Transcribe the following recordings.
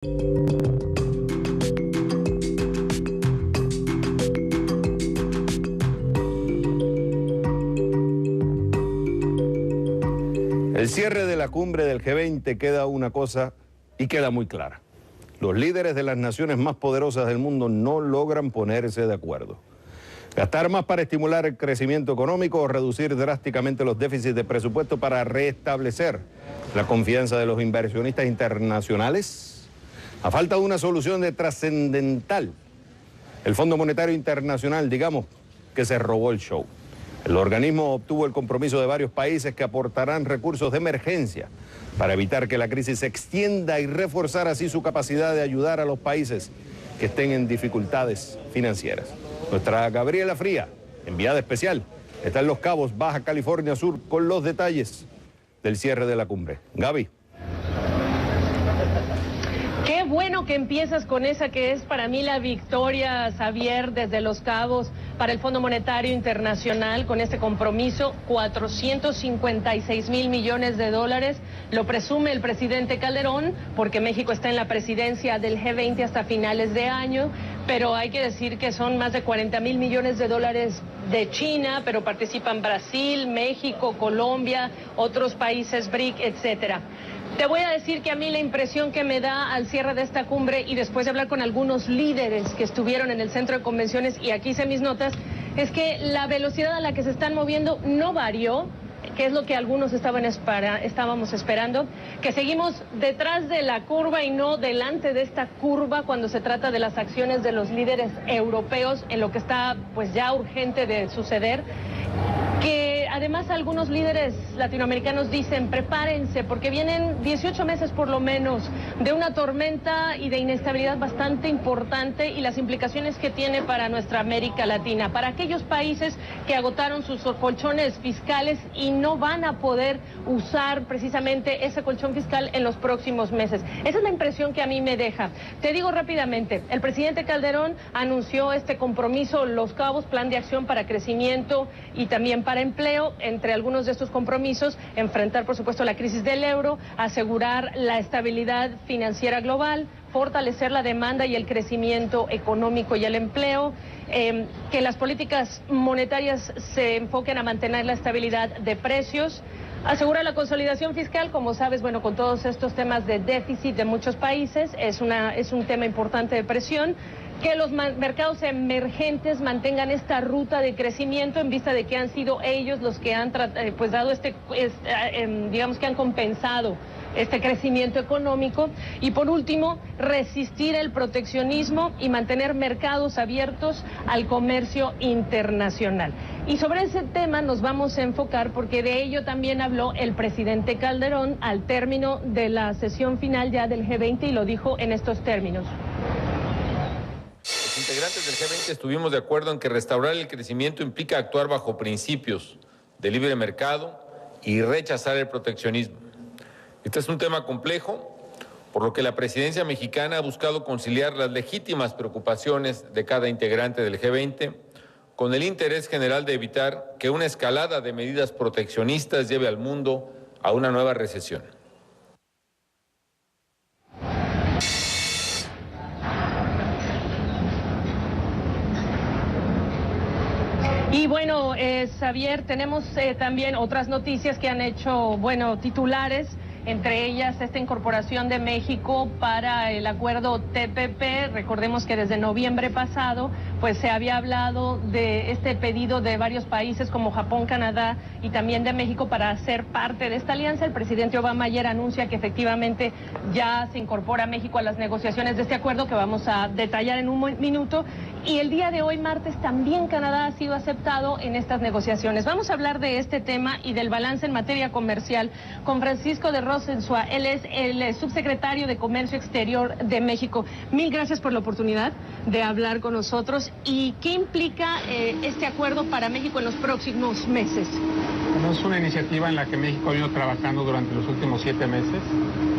El cierre de la cumbre del G20 queda una cosa y queda muy clara. Los líderes de las naciones más poderosas del mundo no logran ponerse de acuerdo. Gastar más para estimular el crecimiento económico o reducir drásticamente los déficits de presupuesto para restablecer la confianza de los inversionistas internacionales. A falta de una solución de trascendental, el Fondo Monetario Internacional, digamos, que se robó el show. El organismo obtuvo el compromiso de varios países que aportarán recursos de emergencia para evitar que la crisis se extienda y reforzar así su capacidad de ayudar a los países que estén en dificultades financieras. Nuestra Gabriela Fría, enviada especial, está en Los Cabos, Baja California Sur, con los detalles del cierre de la cumbre. Gaby. Qué bueno que empiezas con esa que es para mí la victoria, Xavier, desde Los Cabos para el Fondo Monetario Internacional con este compromiso, 456,000 millones de dólares. Lo presume el presidente Calderón porque México está en la presidencia del G20 hasta finales de año, pero hay que decir que son más de 40,000 millones de dólares de China, pero participan Brasil, México, Colombia, otros países BRIC, etcétera. Te voy a decir que a mí la impresión que me da al cierre de esta cumbre y después de hablar con algunos líderes que estuvieron en el centro de convenciones, y aquí hice mis notas, es que la velocidad a la que se están moviendo no varió, que es lo que algunos estábamos esperando, que seguimos detrás de la curva y no delante de esta curva cuando se trata de las acciones de los líderes europeos en lo que está pues ya urgente de suceder. Que además algunos líderes latinoamericanos dicen, prepárense, porque vienen 18 meses por lo menos de una tormenta y de inestabilidad bastante importante y las implicaciones que tiene para nuestra América Latina, para aquellos países que agotaron sus colchones fiscales y no van a poder usar precisamente ese colchón fiscal en los próximos meses. Esa es la impresión que a mí me deja. Te digo rápidamente, el presidente Calderón anunció este compromiso, Los Cabos, plan de acción para crecimiento y también para empleo. Entre algunos de estos compromisos, enfrentar por supuesto la crisis del euro, asegurar la estabilidad financiera global, fortalecer la demanda y el crecimiento económico y el empleo, que las políticas monetarias se enfoquen a mantener la estabilidad de precios, asegurar la consolidación fiscal, como sabes, bueno, con todos estos temas de déficit de muchos países, es un tema importante de presión, que los mercados emergentes mantengan esta ruta de crecimiento en vista de que han sido ellos los que han pues dado digamos que han compensado este crecimiento económico. Y por último, resistir el proteccionismo y mantener mercados abiertos al comercio internacional. Y sobre ese tema nos vamos a enfocar porque de ello también habló el presidente Calderón al término de la sesión final ya del G20 y lo dijo en estos términos. Los integrantes del G20 estuvimos de acuerdo en que restaurar el crecimiento implica actuar bajo principios de libre mercado y rechazar el proteccionismo. Este es un tema complejo, por lo que la presidencia mexicana ha buscado conciliar las legítimas preocupaciones de cada integrante del G20 con el interés general de evitar que una escalada de medidas proteccionistas lleve al mundo a una nueva recesión. Y bueno, Xavier, tenemos también otras noticias que han hecho, bueno, titulares, entre ellas esta incorporación de México para el acuerdo TPP. Recordemos que desde noviembre pasado pues se había hablado de este pedido de varios países como Japón, Canadá y también de México para ser parte de esta alianza. El presidente Obama ayer anuncia que efectivamente ya se incorpora México a las negociaciones de este acuerdo que vamos a detallar en un minuto. Y el día de hoy, martes, también Canadá ha sido aceptado en estas negociaciones. Vamos a hablar de este tema y del balance en materia comercial con Francisco de Rosenzweig. Él es el subsecretario de Comercio Exterior de México. Mil gracias por la oportunidad de hablar con nosotros. ¿Y qué implica este acuerdo para México en los próximos meses? Bueno, es una iniciativa en la que México ha venido trabajando durante los últimos 7 meses.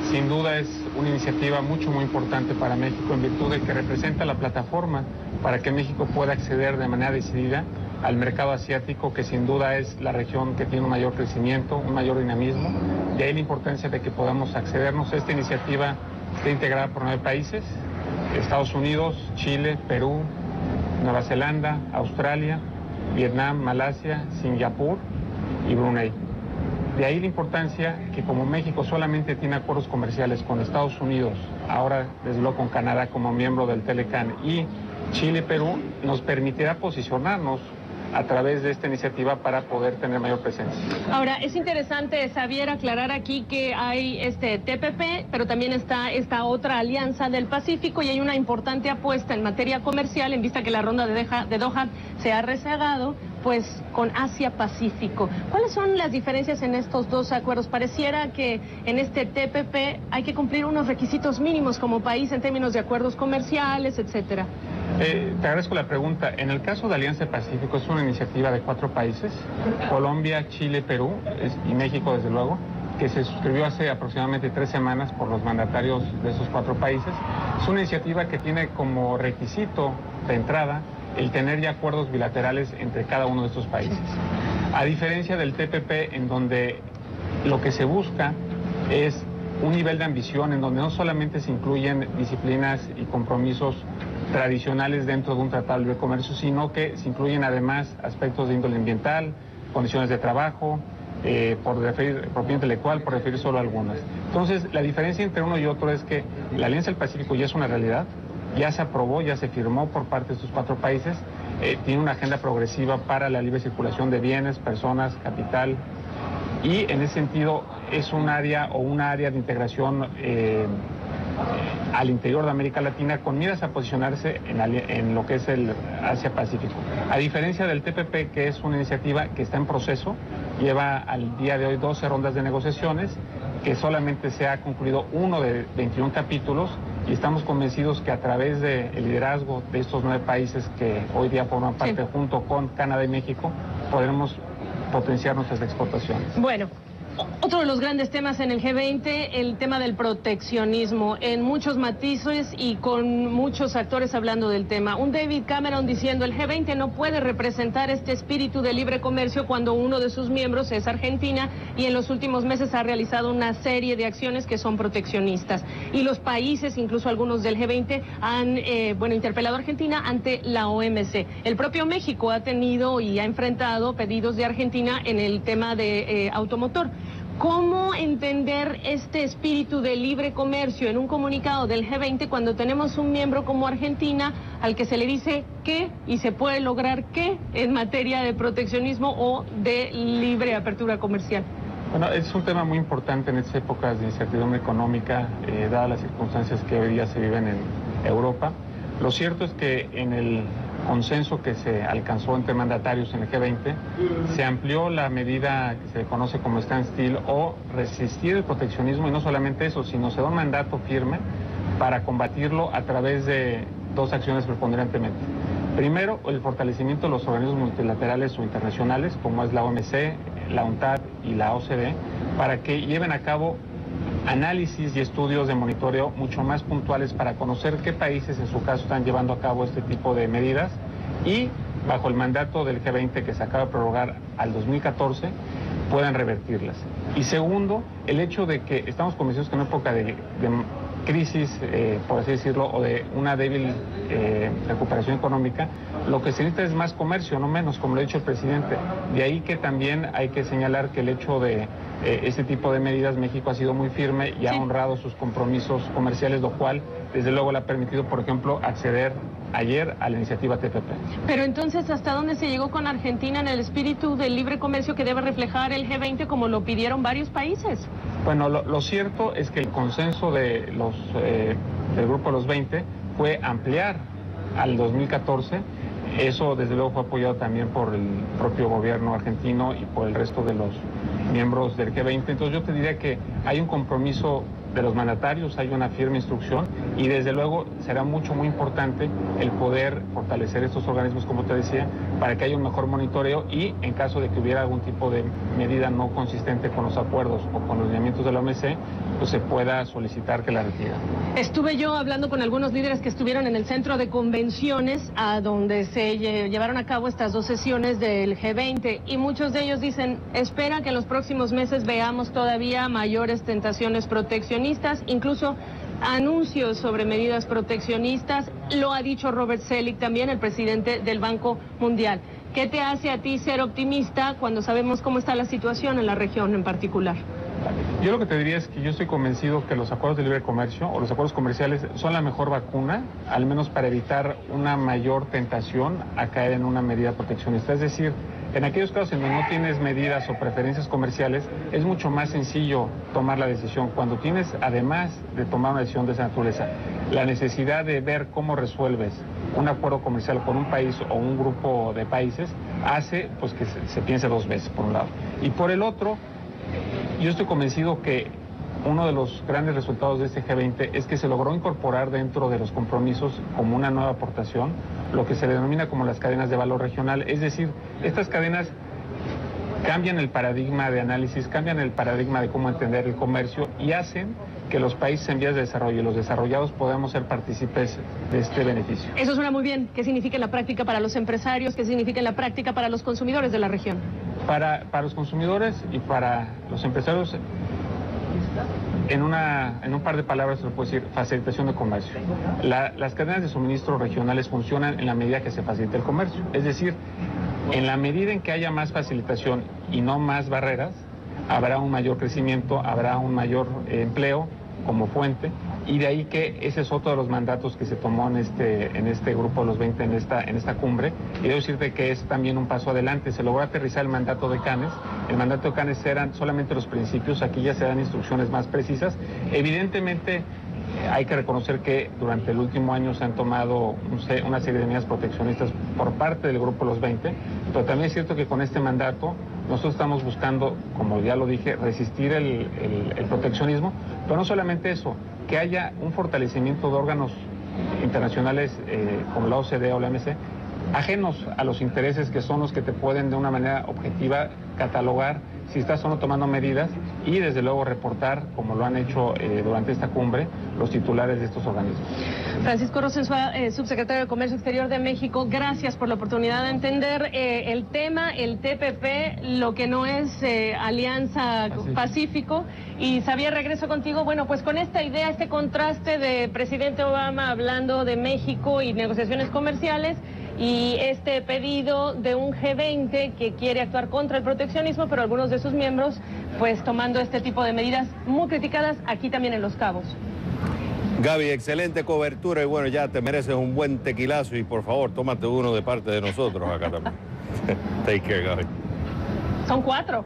Sin duda es una iniciativa muy importante para México en virtud de que representa la plataforma para que México pueda acceder de manera decidida al mercado asiático, que sin duda es la región que tiene un mayor crecimiento, un mayor dinamismo. De ahí la importancia de que podamos accedernos. Esta iniciativa Está integrada por 9 países: Estados Unidos, Chile, Perú, Nueva Zelanda, Australia, Vietnam, Malasia, Singapur y Brunei. De ahí la importancia que como México solamente tiene acuerdos comerciales con Estados Unidos, ahora desde luego con Canadá como miembro del Telecan, y Chile y Perú, nos permitirá posicionarnos a través de esta iniciativa para poder tener mayor presencia. Ahora, es interesante, Xavier, aclarar aquí que hay este TPP, pero también está esta otra alianza del Pacífico y hay una importante apuesta en materia comercial, en vista que la ronda de Doha se ha rezagado, pues con Asia-Pacífico. ¿Cuáles son las diferencias en estos dos acuerdos? Pareciera que en este TPP hay que cumplir unos requisitos mínimos como país en términos de acuerdos comerciales, etcétera. Te agradezco la pregunta. En el caso de Alianza Pacífico es una iniciativa de 4 países, Colombia, Chile, Perú y México desde luego, que se suscribió hace aproximadamente 3 semanas por los mandatarios de esos 4 países. Es una iniciativa que tiene como requisito de entrada el tener ya acuerdos bilaterales entre cada uno de estos países. A diferencia del TPP, en donde lo que se busca es un nivel de ambición en donde no solamente se incluyen disciplinas y compromisos tradicionales dentro de un tratado de libre comercio, sino que se incluyen además aspectos de índole ambiental, condiciones de trabajo, propiedad intelectual, por referir solo algunas. Entonces, la diferencia entre uno y otro es que la Alianza del Pacífico ya es una realidad, ya se aprobó, ya se firmó por parte de estos 4 países, tiene una agenda progresiva para la libre circulación de bienes, personas, capital, y en ese sentido es un área o una área de integración al interior de América Latina con miras a posicionarse en lo que es el Asia-Pacífico. A diferencia del TPP, que es una iniciativa que está en proceso, lleva al día de hoy 12 rondas de negociaciones, que solamente se ha concluido uno de 21 capítulos, y estamos convencidos que a través del liderazgo de estos 9 países que hoy día forman parte, junto con Canadá y México, podremos potenciar nuestras exportaciones. Bueno, otro de los grandes temas en el G20, el tema del proteccionismo, en muchos matices y con muchos actores hablando del tema. Un David Cameron diciendo el G20 no puede representar este espíritu de libre comercio cuando uno de sus miembros es Argentina y en los últimos meses ha realizado una serie de acciones que son proteccionistas. Y los países, incluso algunos del G20, han interpelado a Argentina ante la OMC. El propio México ha tenido y ha enfrentado pedidos de Argentina en el tema de automotor. ¿Cómo entender este espíritu de libre comercio en un comunicado del G20 cuando tenemos un miembro como Argentina al que se le dice qué y se puede lograr qué en materia de proteccionismo o de libre apertura comercial? Bueno, es un tema muy importante en estas épocas de incertidumbre económica, dadas las circunstancias que hoy día se viven en Europa. Lo cierto es que en el consenso que se alcanzó entre mandatarios en el G20, se amplió la medida que se conoce como standstill o resistir el proteccionismo, y no solamente eso, sino se da un mandato firme para combatirlo a través de 2 acciones preponderantemente. Primero, el fortalecimiento de los organismos multilaterales o internacionales, como es la OMC, la UNCTAD y la OCDE, para que lleven a cabo análisis y estudios de monitoreo mucho más puntuales para conocer qué países en su caso están llevando a cabo este tipo de medidas y bajo el mandato del G20 que se acaba de prorrogar al 2014 puedan revertirlas. Y segundo, el hecho de que estamos convencidos que en una época de crisis, por así decirlo, o de una débil recuperación económica, lo que se necesita es más comercio, no menos, como lo ha dicho el presidente. De ahí que también hay que señalar que el hecho de este tipo de medidas, México ha sido muy firme y ha honrado sus compromisos comerciales, lo cual desde luego le ha permitido, por ejemplo, acceder ayer a la iniciativa TPP. Pero entonces, ¿hasta dónde se llegó con Argentina en el espíritu del libre comercio que debe reflejar el G20 como lo pidieron varios países? Bueno, lo cierto es que el consenso de del grupo de los 20 fue ampliar al 2014. Eso desde luego fue apoyado también por el propio gobierno argentino y por el resto de los miembros del G20. Entonces yo te diría que hay un compromiso de los mandatarios, hay una firme instrucción y desde luego será muy importante el poder fortalecer estos organismos, como te decía, para que haya un mejor monitoreo y en caso de que hubiera algún tipo de medida no consistente con los acuerdos o con los lineamientos de la OMC, pues se pueda solicitar que la retiren. Estuve yo hablando con algunos líderes que estuvieron en el centro de convenciones a donde se llevaron a cabo estas 2 sesiones del G20 y muchos de ellos dicen, espera que en los próximos meses veamos todavía mayores tentaciones proteccionistas, incluso anuncios sobre medidas proteccionistas. Lo ha dicho Robert Selig también, el presidente del Banco Mundial. ¿Qué te hace a ti ser optimista cuando sabemos cómo está la situación en la región en particular? Yo lo que te diría es que yo estoy convencido que los acuerdos de libre comercio o los acuerdos comerciales son la mejor vacuna, al menos para evitar una mayor tentación a caer en una medida proteccionista. Es decir, en aquellos casos en donde no tienes medidas o preferencias comerciales, es mucho más sencillo tomar la decisión. Cuando tienes, además de tomar una decisión de esa naturaleza, la necesidad de ver cómo resuelves un acuerdo comercial con un país o un grupo de países, hace pues que se piense dos veces, por un lado. Y por el otro, yo estoy convencido que uno de los grandes resultados de este G20 es que se logró incorporar dentro de los compromisos como una nueva aportación lo que se denomina como las cadenas de valor regional. Es decir, estas cadenas cambian el paradigma de análisis, cambian el paradigma de cómo entender el comercio y hacen que los países en vías de desarrollo y los desarrollados podamos ser partícipes de este beneficio. Eso suena muy bien. ¿Qué significa en la práctica para los empresarios? ¿Qué significa en la práctica para los consumidores de la región? Para los consumidores y para los empresarios, en un par de palabras se lo puedo decir: facilitación de comercio. Las cadenas de suministro regionales funcionan en la medida que se facilite el comercio. Es decir, en la medida en que haya más facilitación y no más barreras, habrá un mayor crecimiento, habrá un mayor empleo como fuente, y de ahí que ese es otro de los mandatos que se tomó en este grupo de los 20, en esta cumbre. Y debo decirte que es también un paso adelante. Se logró aterrizar el mandato de Cannes. El mandato de Cannes eran solamente los principios, aquí ya se dan instrucciones más precisas. Evidentemente, hay que reconocer que durante el último año se han tomado una serie de medidas proteccionistas por parte del grupo de los 20, pero también es cierto que con este mandato nosotros estamos buscando, como ya lo dije, resistir el proteccionismo, pero no solamente eso, que haya un fortalecimiento de órganos internacionales como la OCDE o la OMC, ajenos a los intereses que son los que te pueden de una manera objetiva catalogar si estás o no tomando medidas y desde luego reportar, como lo han hecho durante esta cumbre, los titulares de estos organismos. Francisco Rosenzweig, subsecretario de Comercio Exterior de México, gracias por la oportunidad de entender el tema, el TPP, lo que no es Alianza Pacífico. Y Xavier, regreso contigo. Bueno, pues con esta idea, este contraste de presidente Obama hablando de México y negociaciones comerciales, y este pedido de un G20 que quiere actuar contra el proteccionismo, pero algunos de sus miembros pues tomando este tipo de medidas muy criticadas aquí también en Los Cabos. Gaby, excelente cobertura y bueno, ya te mereces un buen tequilazo y por favor, tómate uno de parte de nosotros acá también. Take care, Gaby. Son 4.